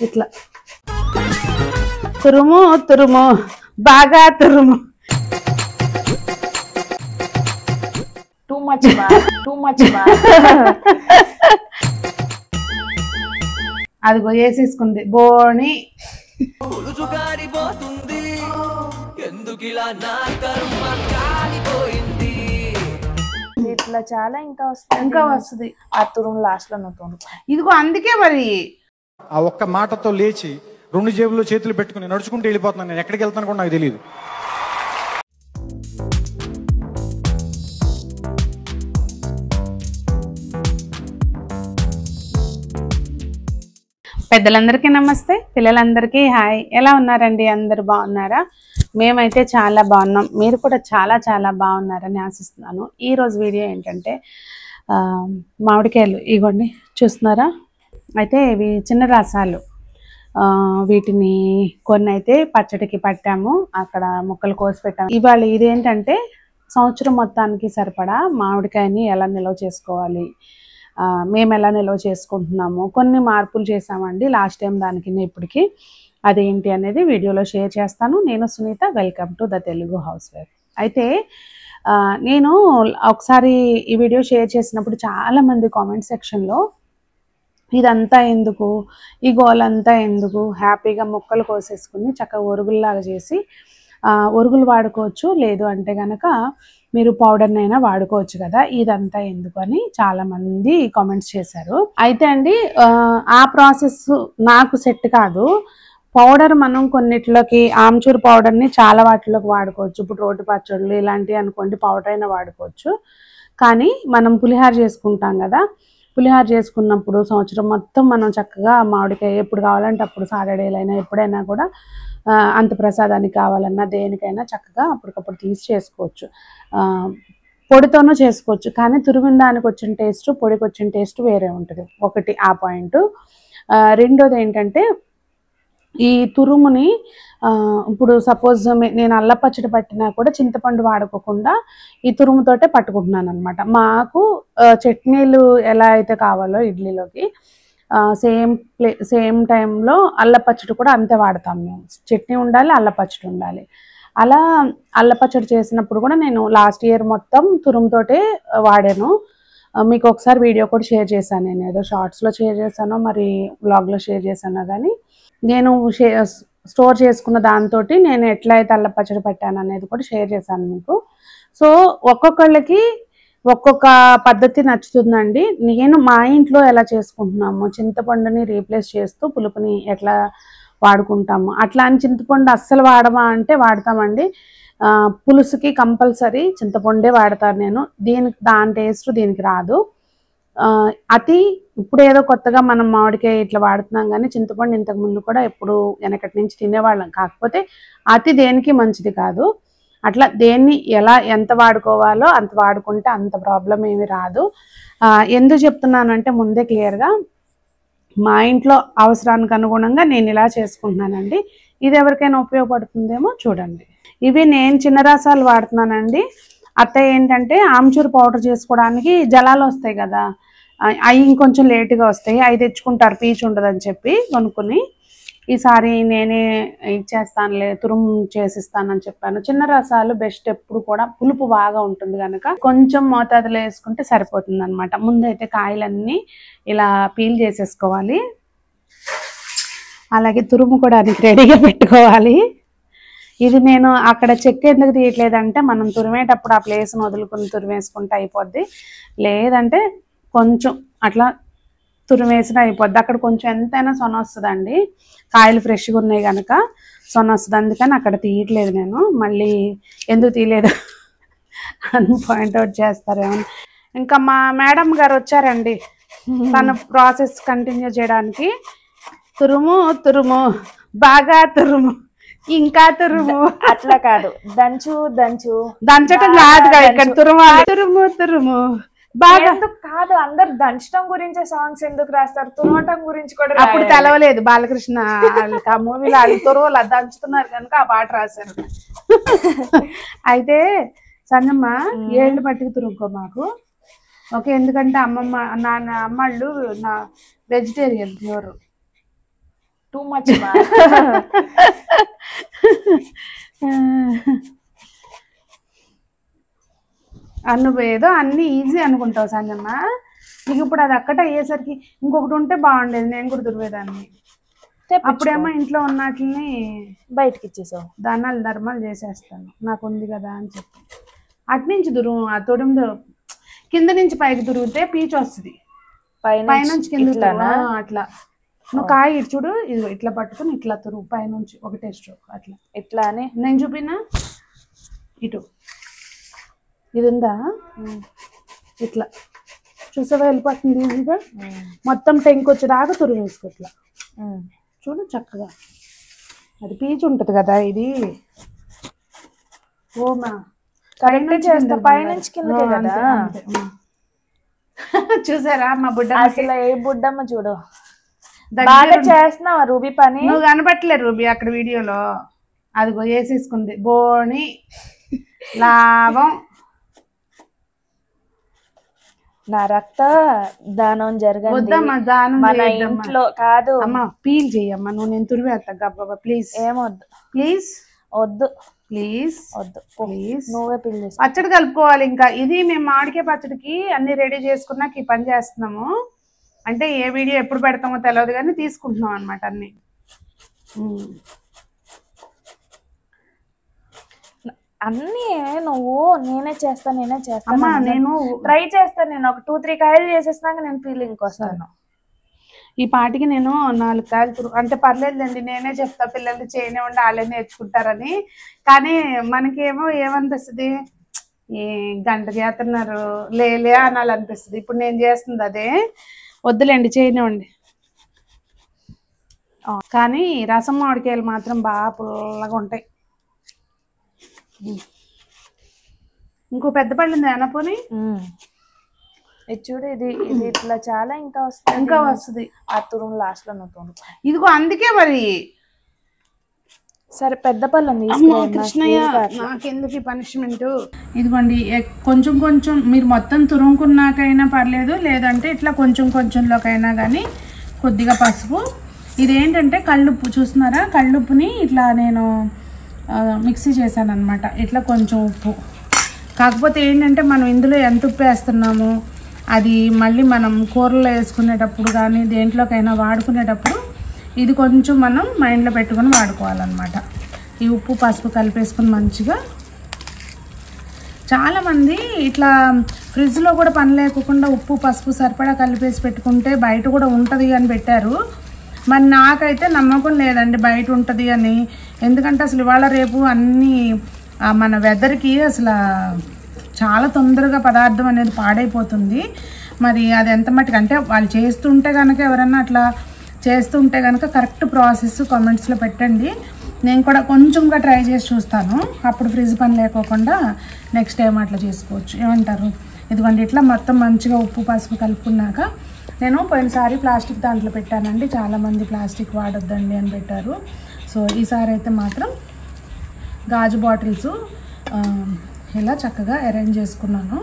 ఇట్లా తురుము తురుము బాగా తురుము. టూ మచ్ అదిగో వేసేసుకుంది బోని. ఇట్లా చాలా ఇంకా వస్తుంది ఆ తురుము లాస్ట్ లో నవ్వుతుంది. ఇదిగో అందుకే మరి ఆ ఒక్క మాటతో లేచి 2 జేబుల్లో చేతులు పెట్టుకుని నడుచుకుంటూ వెళ్ళిపోతున్నాను. నేను ఎక్కడికి వెళ్తాను కూడా నాకు తెలియదు. పెద్దలందరికీ నమస్తే, పిల్లలందరికీ హాయ్. ఎలా ఉన్నారండి? అందరు బాగున్నారా? మేమైతే చాలా బాగున్నాం. మీరు కూడా చాలా చాలా బాగున్నారని ఆశిస్తున్నాను. ఈరోజు వీడియో ఏంటంటే మామిడికాయలు ఇగోండి చూస్తున్నారా. అయితే ఇవి చిన్న రసాలు, వీటిని కొన్ని అయితే పచ్చడికి పట్టాము, అక్కడ ముక్కలు కోసి పెట్టాము. ఇవాళ ఇదేంటంటే సంవత్సరం మొత్తానికి సరిపడా మామిడికాయని ఎలా నిల్వ చేసుకోవాలి, మేము ఎలా నిల్వ చేసుకుంటున్నాము, కొన్ని మార్పులు చేసామండి లాస్ట్ టైం దానికి ఇప్పటికి. అదేంటి అనేది వీడియోలో షేర్ చేస్తాను. నేను Sunita, welcome to the Telugu housewife. అయితే నేను ఒకసారి ఈ వీడియో షేర్ చేసినప్పుడు చాలామంది కామెంట్ సెక్షన్లో ఇదంతా ఎందుకు, ఈ గోలంతా ఎందుకు, హ్యాపీగా ముక్కలు కోసేసుకుని చక్కగా ఒరుగుల్లాగా చేసి ఒరుగులు వాడుకోవచ్చు, లేదు అంటే కనుక మీరు పౌడర్నైనా వాడుకోవచ్చు కదా, ఇదంతా ఎందుకు అని చాలామంది కామెంట్స్ చేశారు. అయితే అండి ఆ ప్రాసెస్ నాకు సెట్ కాదు. పౌడర్ మనం కొన్నిట్లోకి ఆమ్చూర్ పౌడర్ని చాలా వాటిలోకి వాడుకోవచ్చు. ఇప్పుడు రోటి పచ్చళ్ళు ఇలాంటివి అనుకోండి పౌడర్ అయినా వాడుకోవచ్చు. కానీ మనం పులిహార చేసుకుంటాం కదా, పులిహార చేసుకున్నప్పుడు సంవత్సరం మొత్తం మనం చక్కగా మామిడికాయ ఎప్పుడు కావాలంటే అప్పుడు సాటర్డేలైనా ఎప్పుడైనా కూడా అంత ప్రసాదానికి కావాలన్నా దేనికైనా చక్కగా అప్పటికప్పుడు తీసి చేసుకోవచ్చు. పొడితోనూ చేసుకోవచ్చు, కానీ తురిమిన దానికి వచ్చిన టేస్ట్ పొడికి వచ్చిన టేస్ట్ వేరే ఉంటుంది. ఒకటి ఆ పాయింట్. రెండోది ఏంటంటే ఈ తురుముని ఇప్పుడు సపోజ్ నేను అల్ల పచ్చడి పట్టినా కూడా చింతపండు వాడుకోకుండా ఈ తురుముతోటే పట్టుకుంటున్నాను అనమాట. మాకు చట్నీలు ఎలా అయితే కావాలో ఇడ్లీలోకి సేమ్ టైంలో అల్ల పచ్చడి కూడా అంతే వాడతాం మేము. చట్నీ ఉండాలి, అల్ల పచ్చడి ఉండాలి. అలా అల్ల పచ్చడి చేసినప్పుడు కూడా నేను లాస్ట్ ఇయర్ మొత్తం తురుముతోటే వాడాను. మీకు ఒకసారి వీడియో కూడా షేర్ చేశాను, నేను ఏదో షార్ట్స్లో షేర్ చేశానో మరి వ్లాగ్లో షేర్ చేశానో, కానీ నేను స్టోర్ చేసుకున్న దాంతో నేను ఎట్లయితే అల్ల పచ్చడి పెట్టాను అనేది కూడా షేర్ చేశాను మీకు. సో ఒక్కొక్కళ్ళకి ఒక్కొక్క పద్ధతి నచ్చుతుందండి. నేను మా ఇంట్లో ఎలా చేసుకుంటున్నాము, చింతపండుని రీప్లేస్ చేస్తూ పులుపుని ఎట్లా వాడుకుంటాము, అట్లా అని చింతపండు అస్సలు వాడమా అంటే వాడతామండి. పులుసుకి కంపల్సరీ చింతపండే వాడతాను నేను. దాని టేస్ట్ దీనికి రాదు. ఇప్పుడు ఏదో కొత్తగా మనం మామిడికాయ ఇట్లా వాడుతున్నాం, కానీ చింతపండు ఇంతకు ముందు కూడా ఎప్పుడు వెనకటి నుంచి తినేవాళ్ళం. కాకపోతే అతి దేనికి మంచిది కాదు. అట్లా దేన్ని ఎంత వాడుకోవాలో అంత వాడుకుంటే అంత ప్రాబ్లం ఏమి రాదు. ఎందుకు చెప్తున్నానంటే ముందే క్లియర్గా మా ఇంట్లో అవసరానికి అనుగుణంగా నేను ఇలా చేసుకుంటున్నానండి. ఇది ఎవరికైనా ఉపయోగపడుతుందేమో చూడండి. ఇవి నేను చిన్న రసాలు వాడుతున్నానండి. అత్తయ్య ఏంటంటే ఆమ్చూర్ పౌడర్ చేసుకోవడానికి జలాలు వస్తాయి కదా, అవి ఇంకొంచెం లేటుగా వస్తాయి, అవి తెచ్చుకుంటారు పీచు ఉండదని చెప్పి కొనుక్కుని. ఈసారి నేనే ఇచ్చేస్తానులే, తురుము చేసిస్తానని చెప్పాను. చిన్న రసాలు బెస్ట్, ఎప్పుడు కూడా పులుపు బాగా ఉంటుంది కనుక కొంచెం మోతాదులో వేసుకుంటే సరిపోతుంది అనమాట. ముందైతే కాయలన్నీ ఇలా పీల్ చేసేసుకోవాలి, అలాగే తురుము కూడా రెడీగా పెట్టుకోవాలి. ఇది నేను అక్కడ చెక్ ఎందుకు తీయట్లేదంటే మనం తురిమేటప్పుడు ఆ ప్లేస్ను వదులుకుని తురిమేసుకుంటే అయిపోద్ది, లేదంటే కొంచెం అట్లా తురిమేసిన అయిపోద్ది. అక్కడ కొంచెం ఎంతైనా సొన వస్తుందండి, కాయలు ఫ్రెష్గా ఉన్నాయి కనుక సొన వస్తుంది. అందుకని అక్కడ తీయట్లేదు నేను. మళ్ళీ ఎందుకు తీయలేదు అని పాయింట్అవుట్ చేస్తారేమో. ఇంకా మా మేడం గారు వచ్చారండి తన ప్రాసెస్ కంటిన్యూ చేయడానికి. తురుము తురుము బాగా తురుము ఇంకా తురుము. అట్లా కాదు, దంచటం కాదుగా ఇక్కడ తురుము తురుము తురుము బాగా కాదు. అందరు దంచడం గురించే సాంగ్స్ ఎందుకు రాస్తారు, తురవటం గురించి కూడా అప్పుడు తెలవలేదు. బాలకృష్ణ ఆ మూవీలో వాళ్ళు తురవలు దంచుతున్నారు కనుక ఆ పాట రాశారు. అయితే సంజమ్మ ఏళ్ళు పట్టుకు తురుముకో మాకు, ఓకే? ఎందుకంటే అమ్మమ్మ అమ్మాళ్ళు నా వెజిటేరియన్ ప్యూర్. Too much. ఏదో అన్ని ఈజీ అనుకుంటావు సంజమ్మ. నీకు ఇప్పుడు అది అక్కట అయ్యేసరికి ఇంకొకటి ఉంటే బాగుండేది, నేను కూడా దుర్వేదాన్ని. అప్పుడేమో ఇంట్లో ఉన్నట్లని బయటకి ఇచ్చేసావు. దానాలు ధర్మాలు చేసేస్తాను, నాకు ఉంది కదా అని చెప్పి. అట్నుంచి దురువు ఆ తొడుము కింద నుంచి పైకి దురిగితే పీచు వస్తుంది, పైనుంచి కింద అట్లా. నువ్వు కాయ ఇటు చూడు, ఇది ఇట్లా పట్టుకుని ఇట్లా తురుగు పైనుంచి ఒకటే స్ట్రోక్ అట్లా. ఇట్లా అని నేను చూపినా ఇటు ఇది ఉందా ఇట్లా చూసావా, వెళ్ళిపోతుంది ఈజీగా. మొత్తం టెంక్ వచ్చేదాకా తురుగు వేసుకో ఇట్లా చూడు చక్కగా. అది పీచు ఉంటుంది కదా ఇది. ఓమా కరెక్ట్ చేస్తా, పైనుంచి కిందకే కదా. చూసారా మా బుడ్డ, అసలు ఏ బుడ్డమ్మ చూడు, బాగా చేస్తున్నావా రూబీ పని. నువ్వు కనపట్లే రూబీ అక్కడ వీడియోలో, అదిగో వేసేసుకుంది బోని లాభం. నా రక్త దానం జరగదు. వద్దమ్మా దానం మన ఇంట్లో కాదు. అమ్మా పీల్ చెయ్యమ్మా, నువ్వు నేను తురివేస్తా గబ్బా ప్లీజ్. ఏమొద్దు ప్లీజ్, వద్దు ప్లీజ్ వద్దు ప్లీజ్. నువ్వే పీల్ చేసి పచ్చడి కలుపుకోవాలి. ఇంకా ఇది మేము మామిడికాయ పచ్చడికి అన్ని రెడీ చేసుకున్నాక ఈ పని చేస్తున్నాము. అంటే ఏ వీడియో ఎప్పుడు పెడతామో తెలియదు కానీ తీసుకుంటున్నాం అనమాట అన్ని. అన్నీ నువ్వు నేనే చేస్తాను అమ్మా, నేను ట్రై చేస్తాను. నేను ఒక 2-3 కాయలు చేసేసినాక నేను ఫీలింగ్కి వస్తాను. ఈ పాటికి నేను 4 కాయలు అంటే పర్లేదులేండి, నేనే చెప్తా పిల్లలు చేయనివ్వండి వాళ్ళే నేర్చుకుంటారని. కానీ మనకేమో ఏమనిపిస్తుంది, ఈ గంట చేస్తున్నారు లేలే అనాలనిపిస్తుంది. ఇప్పుడు నేను చేస్తుంది అదే, వద్దులేండి చేయనివ్వండి. కానీ రసం మామిడికాయలు మాత్రం బాగా పుల్లగా ఉంటాయి. ఇంకో పెద్ద పళ్ళు ఉంది అనపోని, ఇది చూడు, ఇది ఇట్లా చాలా ఇంకా వస్తుంది. ఆ తురుము లాస్ట్ లో నువ్వు ఇదిగో అందుకే మరి. సరే పెద్ద పళ్ళు కృష్ణయ్య నాకెందుకు ఈ పనిష్మెంట్. ఇదిగోండి కొంచెం కొంచెం మీరు మొత్తం తురుముకున్నాకైనా పర్లేదు, లేదంటే ఇట్లా కొంచెం కొంచెంలోకైనా కానీ కొద్దిగా పసుపు. ఇదేంటంటే కళ్ళుప్పు చూస్తున్నారా, కళ్ళుప్పుని ఇట్లా నేను మిక్సీ చేశాను అనమాట. ఇట్లా కొంచెం ఉప్పు. కాకపోతే ఏంటంటే మనం ఇందులో ఎంత ఉప్పు వేస్తున్నాము అది మళ్ళీ మనం కూరలో వేసుకునేటప్పుడు కానీ దేంట్లోకైనా వాడుకునేటప్పుడు ఇది కొంచెం మనం మైండ్లో పెట్టుకొని వాడుకోవాలన్నమాట. ఈ ఉప్పు పసుపు కలిపేసుకుని మంచిగా. చాలామంది ఇట్లా ఫ్రిడ్జ్లో కూడా పని లేకుండా ఉప్పు పసుపు సరిపడా కలిపేసి పెట్టుకుంటే బయట కూడా ఉంటుంది అని పెట్టారు. మరి నాకైతే నమ్మకం లేదండి బయట ఉంటుంది అని. ఎందుకంటే అసలు ఇవాళ రేపు అన్నీ మన వెదర్కి అసలు చాలా తొందరగా పదార్థం అనేది పాడైపోతుంది. మరి అది ఎంత మట్టుకు అంటే వాళ్ళు చేస్తుంటే కనుక, ఎవరన్నా అట్లా చేస్తుంటే కనుక కరెక్ట్ ప్రాసెస్ కామెంట్స్లో పెట్టండి. నేను కూడా కొంచెంగా ట్రై చేసి చూస్తాను. అప్పుడు ఫ్రిడ్జ్ పని లేకోకుండా నెక్స్ట్ టైం అట్లా చేసుకోవచ్చు. ఏమంటారు? ఇదిగోండి ఇట్లా మొత్తం మంచిగా ఉప్పు పసుపు కలుపుకున్నాక, నేను పోయినసారి ప్లాస్టిక్ దాంట్లో పెట్టానండి. చాలామంది ప్లాస్టిక్ వాడొద్దండి అని పెట్టారు. సో ఈసారి అయితే మాత్రం గాజు బాటిల్స్ ఇలా చక్కగా అరేంజ్ చేసుకున్నాను.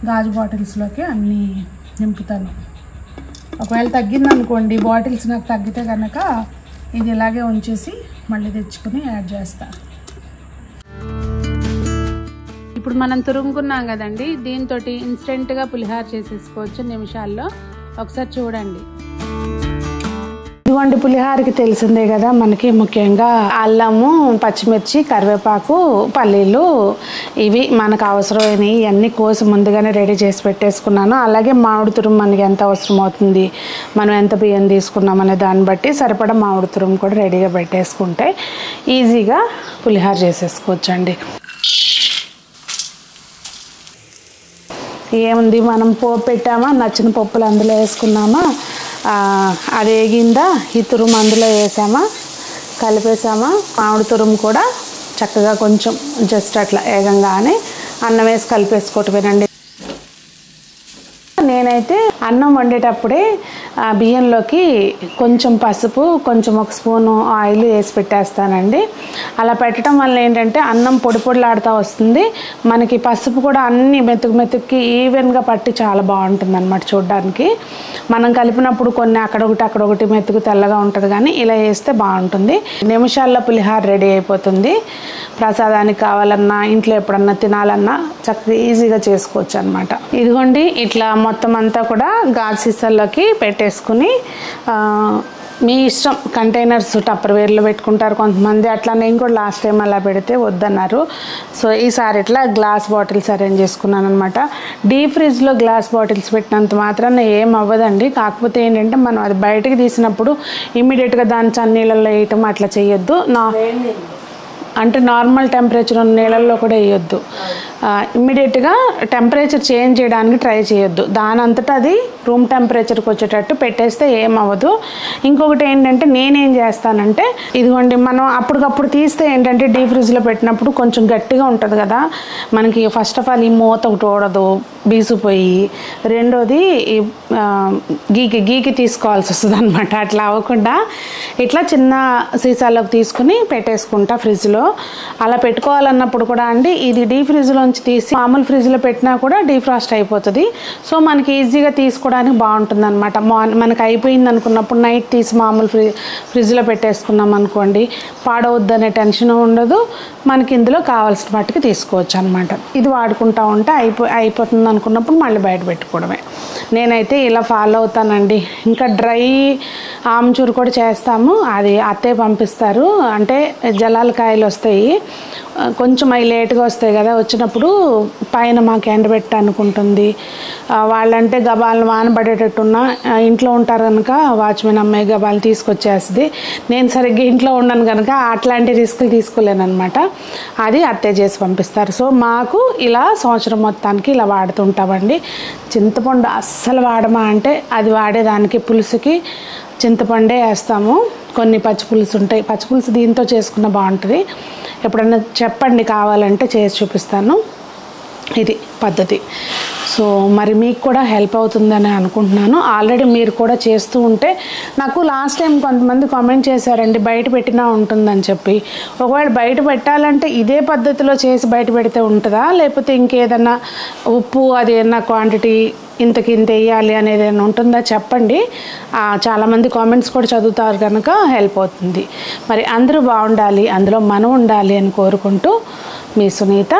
గాజు బాటిల్స్లోకి అన్నీ నింపుతాను. ఒకవేళ తగ్గిందనుకోండి బాటిల్స్, నాకు తగ్గితే కనుక ఇది ఇలాగే ఉంచేసి మళ్ళీ తెచ్చుకుని యాడ్ చేస్తాను. ఇప్పుడు మనం తురుముకున్నాం కదండి, దీంతో ఇన్స్టెంట్గా పులిహార చేసేసుకోవచ్చు నిమిషాల్లో. ఒకసారి చూడండి. ఇటువంటి పులిహారకి తెలిసిందే కదా మనకి, ముఖ్యంగా అల్లము, పచ్చిమిర్చి, కరివేపాకు, పల్లీలు, ఇవి మనకు అవసరమైనవి ఇవన్నీ కోసి ముందుగానే రెడీ చేసి పెట్టేసుకున్నాను. అలాగే మామిడి తురుము మనకి ఎంత అవసరం అవుతుంది, మనం ఎంత బియ్యం తీసుకున్నాం అనే దాన్ని బట్టి సరిపడా మామిడి తురుము కూడా రెడీగా పెట్టేసుకుంటే ఈజీగా పులిహార చేసేసుకోవచ్చండి. ఏముంది, మనం పోపు పెట్టామా, నచ్చిన పప్పులు అందులో వేసుకున్నామా, అది వేగిందా, ఈ తురుము అందులో వేసామా, కలిపేసామా. మామిడి తురుము కూడా చక్కగా కొంచెం జస్ట్ అట్లా వేగంగానే అన్నం వేసి కలిపేసుకోవటమేనండి. నేనైతే అన్నం వండేటప్పుడే బియ్యంలోకి కొంచెం పసుపు, కొంచెం ఒక స్పూను ఆయిల్ వేసి పెట్టేస్తానండి. అలా పెట్టడం వల్ల ఏంటంటే అన్నం పొడి పొడిలాడుతూ వస్తుంది. మనకి పసుపు కూడా అన్ని మెతుక్కి ఈవెన్గా పట్టి చాలా బాగుంటుంది అన్నమాట చూడడానికి. మనం కలిపినప్పుడు కొన్ని అక్కడొకటి మెతుకు తెల్లగా ఉంటుంది, కానీ ఇలా వేస్తే బాగుంటుంది. నిమిషాల్లో పులిహార రెడీ అయిపోతుంది. ప్రసాదానికి కావాలన్నా, ఇంట్లో ఎప్పుడన్నా తినాలన్నా చక్కగా ఈజీగా చేసుకోవచ్చు అనమాట. ఇదిగోండి ఇట్లా మొత్తం అంతా కూడా గాజు సీసాల్లోకి పెట్టేసుకుని మీ ఇష్టం, కంటైనర్స్ టప్పర్వేర్లో పెట్టుకుంటారు కొంతమంది. అట్లా నేను కూడా లాస్ట్ టైం అలా పెడితే వద్దన్నారు. సో ఈసారి ఇట్లా గ్లాస్ బాటిల్స్ అరేంజ్ చేసుకున్నాను అనమాట. డీప్ ఫ్రిడ్జ్లో గ్లాస్ బాటిల్స్ పెట్టినంత మాత్రాన ఏం అవ్వదండి. కాకపోతే ఏంటంటే మనం అది బయటకు తీసినప్పుడు ఇమ్మీడియట్గా దాని చన్నీళ్ళల్లో వేయటం అట్లా చేయొద్దు. అంటే నార్మల్ టెంపరేచర్ ఉన్న నీళ్ళల్లో కూడా వేయొద్దు. ఇమ్మీడియట్గా టెంపరేచర్ చేంజ్ చేయడానికి ట్రై చేయొద్దు. దాని అంతటా అది రూమ్ టెంపరేచర్కి వచ్చేటట్టు పెట్టేస్తే ఏమవ్వదు. ఇంకొకటి ఏంటంటే నేనేం చేస్తానంటే, ఇదిగోండి మనం అప్పటికప్పుడు తీస్తే ఏంటంటే డీప్ ఫ్రిడ్జ్లో పెట్టినప్పుడు కొంచెం గట్టిగా ఉంటుంది కదా, మనకి ఫస్ట్ ఆఫ్ ఆల్ ఈ మూత ఒకటి ఓడదు, బీసిపోయి, రెండోది గీకి తీసుకోవాల్సి వస్తుంది అనమాట. అట్లా అవ్వకుండా ఇట్లా చిన్న సీసాలోకి తీసుకుని పెట్టేసుకుంటా ఫ్రిడ్జ్లో. అలా పెట్టుకోవాలన్నప్పుడు కూడా అండి, ఇది డీప్ ఫ్రిడ్జ్లోంచి తీసి మామూలు ఫ్రిడ్జ్లో పెట్టినా కూడా డీఫ్రాస్ట్ అయిపోతుంది. సో మనకి ఈజీగా తీసుకోవడానికి బాగుంటుంది అనమాట. మనకి అయిపోయింది అనుకున్నప్పుడు నైట్ తీసి మామూలు ఫ్రిడ్జ్లో పెట్టేసుకున్నాం అనుకోండి, పాడవద్దనే టెన్షన్ ఉండదు. మనకి ఇందులో కావాల్సిన మట్టుకు తీసుకోవచ్చు అనమాట. ఇది వాడుకుంటా ఉంటే అయిపోతుంది అనుకున్నప్పుడు మళ్ళీ బయట పెట్టుకోవడమే. నేనైతే ఇలా ఫాలో అవుతానండి. ఇంకా డ్రై ఆమ్చూరు కూడా చేస్తాము, అది అత్తే పంపిస్తారు. అంటే జలాల కాయలు వస్తాయి, కొంచెం అవి లేట్గా వస్తాయి కదా, వచ్చినప్పుడు పైన మాకు ఎండబెట్ట అనుకుంటుంది. వాళ్ళంటే గబాలను వానబడేటట్టున్నా ఇంట్లో ఉంటారు కనుక వాచ్మెన్ అమ్మాయి గబాలు తీసుకొచ్చేస్తుంది. నేను సరిగ్గా ఇంట్లో ఉన్నాను కనుక అట్లాంటి రిస్కులు తీసుకోలేను అనమాట. అది అత్తే చేసి పంపిస్తారు. సో మాకు ఇలా సంవత్సరం మొత్తానికి ఇలా వాడుతుంటామండి. చింతపండు అస్సలు వాడమా అంటే, అది వాడేదానికి పులుసుకి చింతపండే వేస్తాము. కొన్ని పచ్చిపులుసు ఉంటాయి, పచ్చిపులుసు దీంతో చేసుకున్న బాగుంటుంది. ఎప్పుడన్నా చెప్పండి, కావాలంటే చేసి చూపిస్తాను. ఇది పద్ధతి. సో మరి మీకు కూడా హెల్ప్ అవుతుందని అనుకుంటున్నాను. ఆల్రెడీ మీరు కూడా చేస్తూ ఉంటే, నాకు లాస్ట్ టైం కొంతమంది కామెంట్ చేశారండి బయట పెట్టినా ఉంటుందని చెప్పి. ఒకవేళ బయట పెట్టాలంటే ఇదే పద్ధతిలో చేసి బయట పెడితే ఉంటుందా, లేకపోతే ఇంకేదన్నా ఉప్పు అది ఏదన్నా క్వాంటిటీ ఇంత వేయాలి అనేది ఏమైనా ఉంటుందా చెప్పండి. చాలామంది కామెంట్స్ కూడా చదువుతారు కనుక హెల్ప్ అవుతుంది. మరి అందరూ బాగుండాలి, అందులో మనం ఉండాలి అని కోరుకుంటూ మీ సునీత.